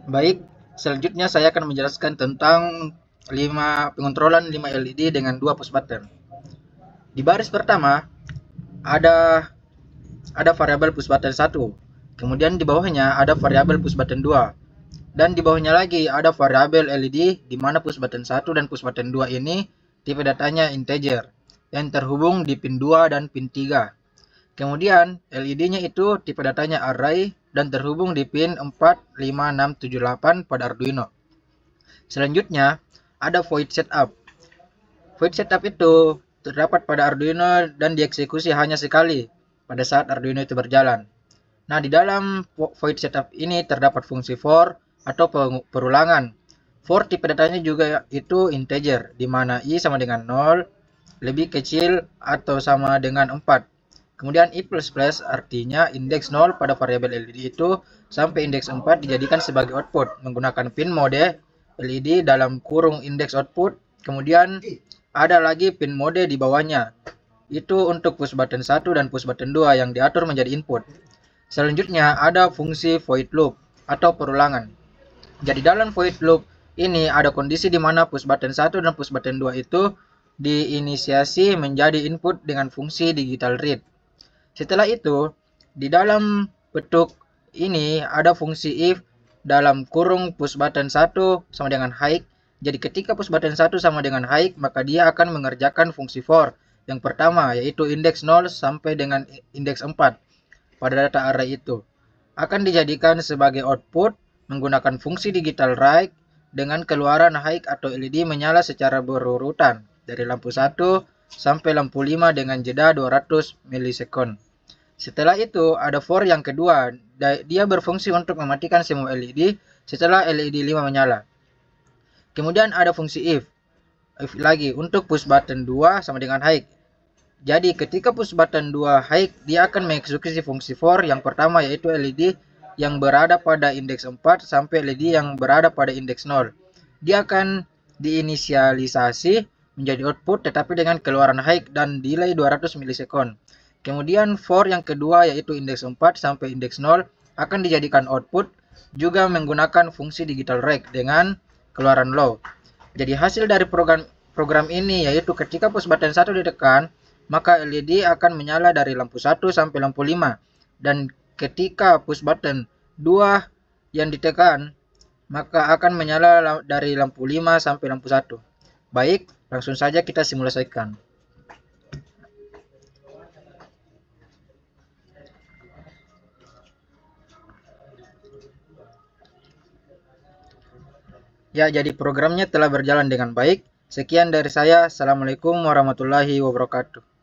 Baik, selanjutnya saya akan menjelaskan tentang pengontrolan 5 LED dengan 2 push button. Di baris pertama ada variabel push button 1. Kemudian di bawahnya ada variabel push button 2. Dan di bawahnya lagi ada variabel LED di mana push button 1 dan push button 2 ini tipe datanya integer yang terhubung di pin 2 dan pin 3. Kemudian LED-nya itu tipe datanya array dan terhubung di pin 4, 5, 6, 7, 8 pada Arduino. Selanjutnya ada void setup. Void setup itu terdapat pada Arduino dan dieksekusi hanya sekali pada saat Arduino itu berjalan. Nah, di dalam void setup ini terdapat fungsi for atau perulangan. For tipe datanya juga itu integer, di mana i sama dengan 0, lebih kecil atau sama dengan 4. Kemudian i++ artinya indeks 0 pada variabel LED itu sampai indeks 4 dijadikan sebagai output menggunakan pin mode LED dalam kurung indeks output. Kemudian ada lagi pin mode di bawahnya. Itu untuk push button 1 dan push button 2 yang diatur menjadi input. Selanjutnya ada fungsi void loop atau perulangan. Jadi dalam void loop ini ada kondisi di mana push button 1 dan push button 2 itu diinisiasi menjadi input dengan fungsi digital read. Setelah itu, di dalam petuk ini ada fungsi if dalam kurung push button 1 sama dengan high. Jadi ketika push button 1 sama dengan high, maka dia akan mengerjakan fungsi for. Yang pertama yaitu indeks 0 sampai dengan indeks 4 pada data array itu. Akan dijadikan sebagai output menggunakan fungsi digital write dengan keluaran high atau LED menyala secara berurutan dari lampu 1 sampai lampu 5 dengan jeda 200 milisekund. Setelah itu ada for yang kedua, dia berfungsi untuk mematikan semua LED setelah LED 5 menyala. Kemudian ada fungsi if lagi untuk push button 2 sama dengan high. Jadi ketika push button 2 high, dia akan mengeksekusi fungsi for yang pertama yaitu LED yang berada pada indeks 4 sampai LED yang berada pada indeks 0. Dia akan diinisialisasi menjadi output tetapi dengan keluaran high dan delay 200 milisekund. Kemudian for yang kedua yaitu indeks 4 sampai indeks 0 akan dijadikan output juga menggunakan fungsi digital rec dengan keluaran low. Jadi hasil dari program ini yaitu ketika push button 1 ditekan, maka LED akan menyala dari lampu 1 sampai lampu 5. Dan ketika push button 2 yang ditekan, maka akan menyala dari lampu 5 sampai lampu 1. Baik, langsung saja kita simulasikan. Ya, jadi programnya telah berjalan dengan baik. Sekian dari saya. Assalamualaikum warahmatullahi wabarakatuh.